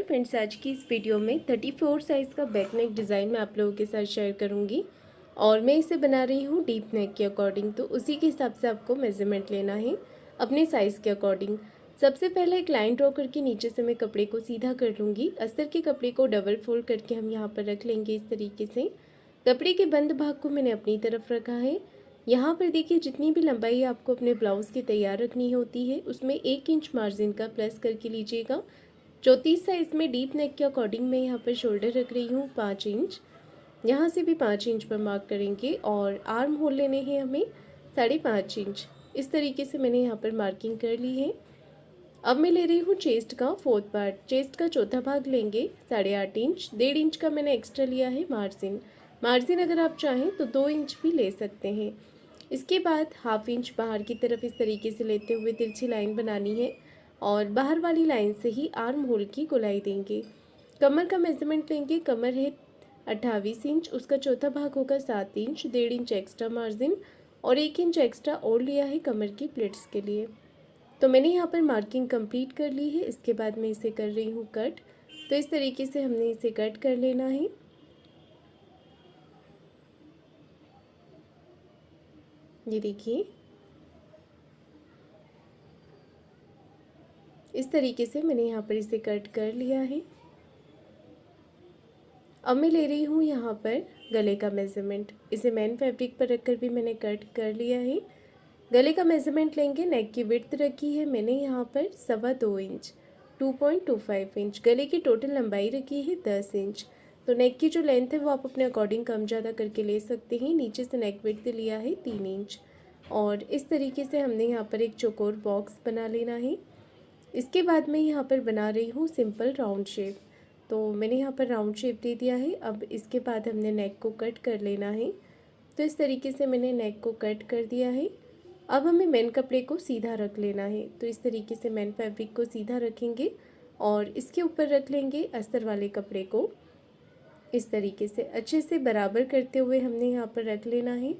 Friends, आज की इस वीडियो में 34 साइज़ का बैक नेक डिज़ाइन मैं आप लोगों के साथ शेयर करूंगी। और मैं इसे बना रही हूँ डीप नेक के अकॉर्डिंग, तो उसी के हिसाब से आपको मेज़रमेंट लेना है अपने साइज़ के अकॉर्डिंग। सबसे पहले एक लाइन ड्रॉ करके नीचे से मैं कपड़े को सीधा कर लूँगी। अस्तर के कपड़े को डबल फोल्ड करके हम यहाँ पर रख लेंगे इस तरीके से। कपड़े के बंद भाग को मैंने अपनी तरफ रखा है। यहाँ पर देखिए, जितनी भी लंबाई आपको अपने ब्लाउज़ की तैयार रखनी होती है उसमें 1 इंच मार्जिन का प्लस करके लीजिएगा। 34 साइज़ में डीप नेक के अकॉर्डिंग मैं यहाँ पर शोल्डर रख रही हूँ 5 इंच। यहाँ से भी 5 इंच पर मार्क करेंगे और आर्म होल लेने हैं हमें 5.5 इंच। इस तरीके से मैंने यहाँ पर मार्किंग कर ली है। अब मैं ले रही हूँ चेस्ट का 4th पार्ट। चेस्ट का चौथा भाग लेंगे 8.5 इंच। 1.5 इंच का मैंने एक्स्ट्रा लिया है मार्जिन अगर आप चाहें तो 2 इंच भी ले सकते हैं। इसके बाद हाफ इंच बाहर की तरफ इस तरीके से लेते हुए तिरछी लाइन बनानी है और बाहर वाली लाइन से ही आर्म होल की गोलाई देंगे। कमर का मेजरमेंट लेंगे। कमर है 28 इंच, उसका चौथा भाग होगा 7 इंच। 1.5 इंच एक्स्ट्रा मार्जिन और 1 इंच एक्स्ट्रा और लिया है कमर की प्लेट्स के लिए। तो मैंने यहाँ पर मार्किंग कंप्लीट कर ली है। इसके बाद मैं इसे कर रही हूँ कट। तो इस तरीके से हमने इसे कट कर लेना है। ये देखिए, इस तरीके से मैंने यहाँ पर इसे कट कर लिया है। अब मैं ले रही हूँ यहाँ पर गले का मेज़रमेंट। इसे मैन फैब्रिक पर रखकर भी मैंने कट कर लिया है। गले का मेज़रमेंट लेंगे। नेक की विड्थ रखी है मैंने यहाँ पर 2.25 इंच, 2.25 इंच। गले की टोटल लंबाई रखी है 10 इंच। तो नेक की जो लेंथ है वो आप अपने अकॉर्डिंग कम ज़्यादा करके ले सकते हैं। नीचे से नेक विड्थ लिया है 3 इंच और इस तरीके से हमने यहाँ पर एक चौकोर बॉक्स बना लेना है। इसके बाद मैं यहाँ पर बना रही हूँ सिंपल राउंड शेप। तो मैंने यहाँ पर राउंड शेप दे दिया है। अब इसके बाद हमने नेक को कट कर लेना है। तो इस तरीके से मैंने नेक को कट कर दिया है। अब हमें मेन कपड़े को सीधा रख लेना है। तो इस तरीके से मेन फैब्रिक को सीधा रखेंगे और इसके ऊपर रख लेंगे अस्तर वाले कपड़े को। इस तरीके से अच्छे से बराबर करते हुए हमने यहाँ पर रख लेना है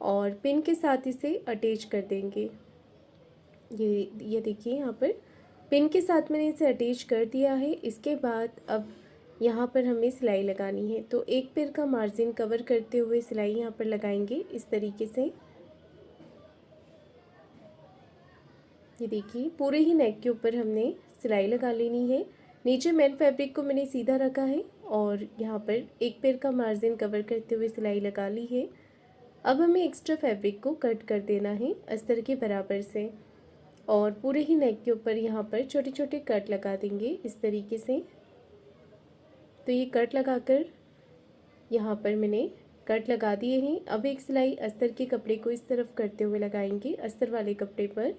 और पिन के साथ इसे अटैच कर देंगे। ये देखिए, यहाँ पर पिन के साथ मैंने इसे अटैच कर दिया है। इसके बाद अब यहाँ पर हमें सिलाई लगानी है। तो एक पैर का मार्जिन कवर करते हुए सिलाई यहाँ पर लगाएंगे इस तरीके से। ये देखिए, पूरे ही नेक के ऊपर हमने सिलाई लगा लेनी है। नीचे मेन फैब्रिक को मैंने सीधा रखा है और यहाँ पर एक पैर का मार्जिन कवर करते हुए सिलाई लगा ली है। अब हमें एक्स्ट्रा फैब्रिक को कट कर देना है अस्तर के बराबर से और पूरे ही नेक के ऊपर यहाँ पर छोटे छोटे कट लगा देंगे इस तरीके से। तो ये कट लगाकर यहाँ पर मैंने कट लगा दिए हैं। अब एक सिलाई अस्तर के कपड़े को इस तरफ करते हुए लगाएंगे। अस्तर वाले कपड़े पर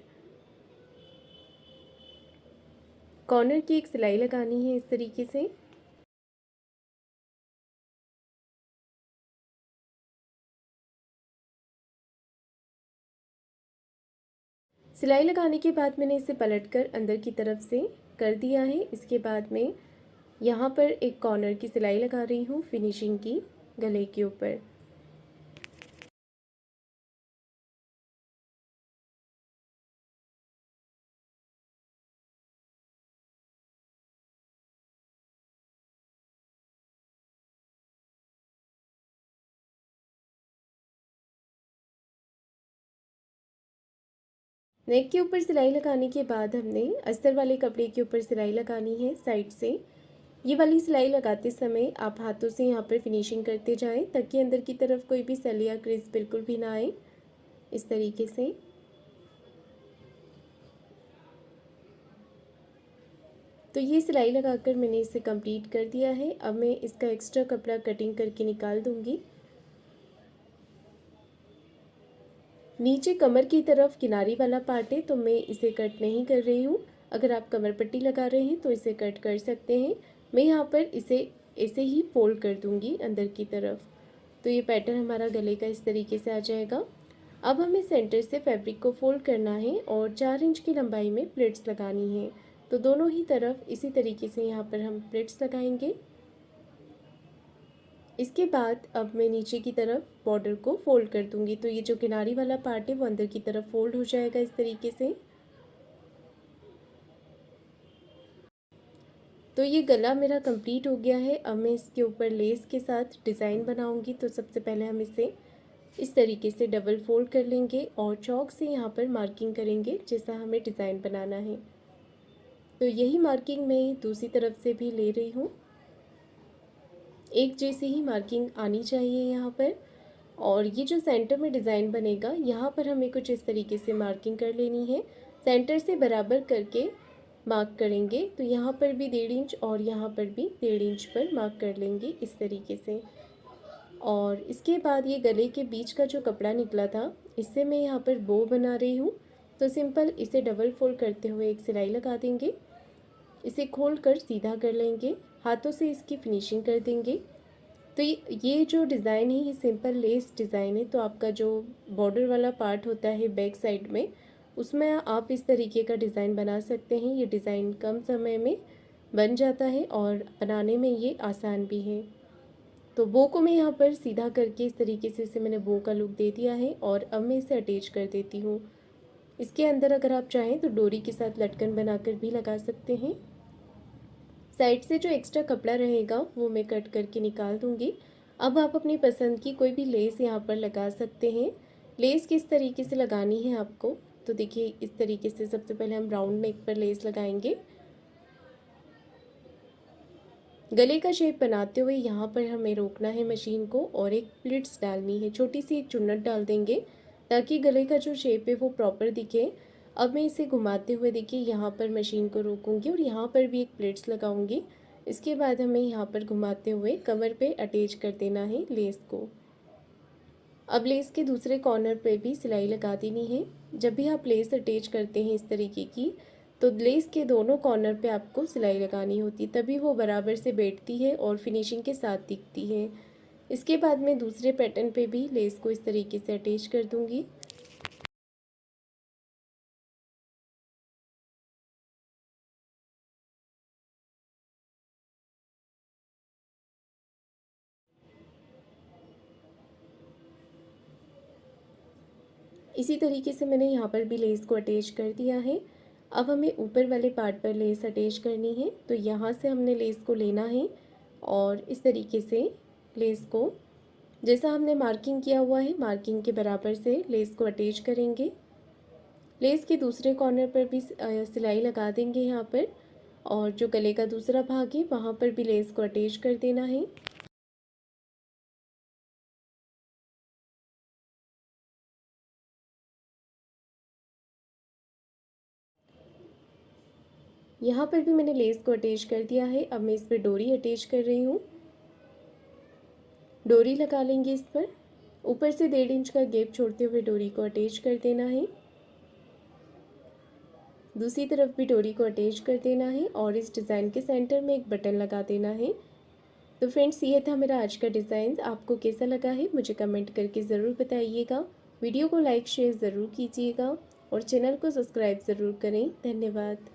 कॉर्नर की एक सिलाई लगानी है इस तरीके से। सिलाई लगाने के बाद मैंने इसे पलटकर अंदर की तरफ से कर दिया है। इसके बाद में यहाँ पर एक कॉर्नर की सिलाई लगा रही हूँ फिनिशिंग की गले के ऊपर। नेक के ऊपर सिलाई लगाने के बाद हमने अस्तर वाले कपड़े के ऊपर सिलाई लगानी है साइड से। ये वाली सिलाई लगाते समय आप हाथों से यहाँ पर फिनिशिंग करते जाएं ताकि अंदर की तरफ कोई भी सल या क्रीज बिल्कुल भी ना आए। इस तरीके से तो ये सिलाई लगाकर मैंने इसे कंप्लीट कर दिया है। अब मैं इसका एक्स्ट्रा कपड़ा कटिंग करके निकाल दूंगी। नीचे कमर की तरफ किनारी वाला पार्ट है तो मैं इसे कट नहीं कर रही हूँ। अगर आप कमर पट्टी लगा रहे हैं तो इसे कट कर सकते हैं। मैं यहाँ पर इसे ऐसे ही फोल्ड कर दूँगी अंदर की तरफ। तो ये पैटर्न हमारा गले का इस तरीके से आ जाएगा। अब हमें सेंटर से फैब्रिक को फोल्ड करना है और 4 इंच की लंबाई में प्लेट्स लगानी है। तो दोनों ही तरफ इसी तरीके से यहाँ पर हम प्लेट्स लगाएंगे। इसके बाद अब मैं नीचे की तरफ बॉर्डर को फोल्ड कर दूंगी। तो ये जो किनारी वाला पार्ट है वो अंदर की तरफ फोल्ड हो जाएगा इस तरीके से। तो ये गला मेरा कंप्लीट हो गया है। अब मैं इसके ऊपर लेस के साथ डिज़ाइन बनाऊंगी। तो सबसे पहले हम इसे इस तरीके से डबल फोल्ड कर लेंगे और चौक से यहाँ पर मार्किंग करेंगे जैसा हमें डिज़ाइन बनाना है। तो यही मार्किंग मैं दूसरी तरफ से भी ले रही हूँ। एक जैसी ही मार्किंग आनी चाहिए यहाँ पर। और ये जो सेंटर में डिज़ाइन बनेगा यहाँ पर हमें कुछ इस तरीके से मार्किंग कर लेनी है। सेंटर से बराबर करके मार्क करेंगे। तो यहाँ पर भी 1.5 इंच और यहाँ पर भी 1.5 इंच पर मार्क कर लेंगे इस तरीके से। और इसके बाद ये गले के बीच का जो कपड़ा निकला था इससे मैं यहाँ पर बो बना रही हूँ। तो सिंपल इसे डबल फोल्ड करते हुए एक सिलाई लगा देंगे। इसे खोल कर सीधा कर लेंगे, हाथों से इसकी फिनिशिंग कर देंगे। तो ये जो डिज़ाइन है ये सिंपल लेस डिज़ाइन है। तो आपका जो बॉर्डर वाला पार्ट होता है बैक साइड में, उसमें आप इस तरीके का डिज़ाइन बना सकते हैं। ये डिज़ाइन कम समय में बन जाता है और बनाने में ये आसान भी है। तो बो को मैं यहाँ पर सीधा करके इस तरीके से इसे मैंने बो का लुक दे दिया है। और अब मैं इसे अटैच कर देती हूँ। इसके अंदर अगर आप चाहें तो डोरी के साथ लटकन बनाकर भी लगा सकते हैं। साइड से जो एक्स्ट्रा कपड़ा रहेगा वो मैं कट करके निकाल दूँगी। अब आप अपनी पसंद की कोई भी लेस यहाँ पर लगा सकते हैं। लेस किस तरीके से लगानी है आपको, तो देखिए इस तरीके से सबसे पहले हम राउंड नेक पर लेस लगाएंगे। गले का शेप बनाते हुए यहाँ पर हमें रोकना है मशीन को और एक प्लिट्स डालनी है, छोटी सी एक चुन्नट डाल देंगे ताकि गले का जो शेप है वो प्रॉपर दिखे। अब मैं इसे घुमाते हुए देखिए यहाँ पर मशीन को रोकूंगी और यहाँ पर भी एक प्लिट्स लगाऊंगी। इसके बाद हमें यहाँ पर घुमाते हुए कमर पे अटैच कर देना है लेस को। अब लेस के दूसरे कॉर्नर पे भी सिलाई लगा देनी है। जब भी आप लेस अटैच करते हैं इस तरीके की, तो लेस के दोनों कॉर्नर पे आपको सिलाई लगानी होती, तभी वो बराबर से बैठती है और फिनिशिंग के साथ दिखती है। इसके बाद मैं दूसरे पैटर्न पे भी लेस को इस तरीके से अटैच कर दूंगी। इसी तरीके से मैंने यहाँ पर भी लेस को अटैच कर दिया है। अब हमें ऊपर वाले पार्ट पर लेस अटैच करनी है। तो यहाँ से हमने लेस को लेना है और इस तरीके से लेस को, जैसा हमने मार्किंग किया हुआ है मार्किंग के बराबर से लेस को अटैच करेंगे। लेस के दूसरे कॉर्नर पर भी सिलाई लगा देंगे यहाँ पर। और जो गले का दूसरा भाग है वहाँ पर भी लेस को अटैच कर देना है। यहाँ पर भी मैंने लेस को अटैच कर दिया है। अब मैं इस पर डोरी अटैच कर रही हूँ। डोरी लगा लेंगे इस पर। ऊपर से 1.5 इंच का गैप छोड़ते हुए डोरी को अटैच कर देना है। दूसरी तरफ भी डोरी को अटैच कर देना है और इस डिज़ाइन के सेंटर में एक बटन लगा देना है। तो फ्रेंड्स ये था मेरा आज का डिज़ाइन। आपको कैसा लगा है मुझे कमेंट करके ज़रूर बताइएगा। वीडियो को लाइक शेयर ज़रूर कीजिएगा और चैनल को सब्सक्राइब ज़रूर करें। धन्यवाद।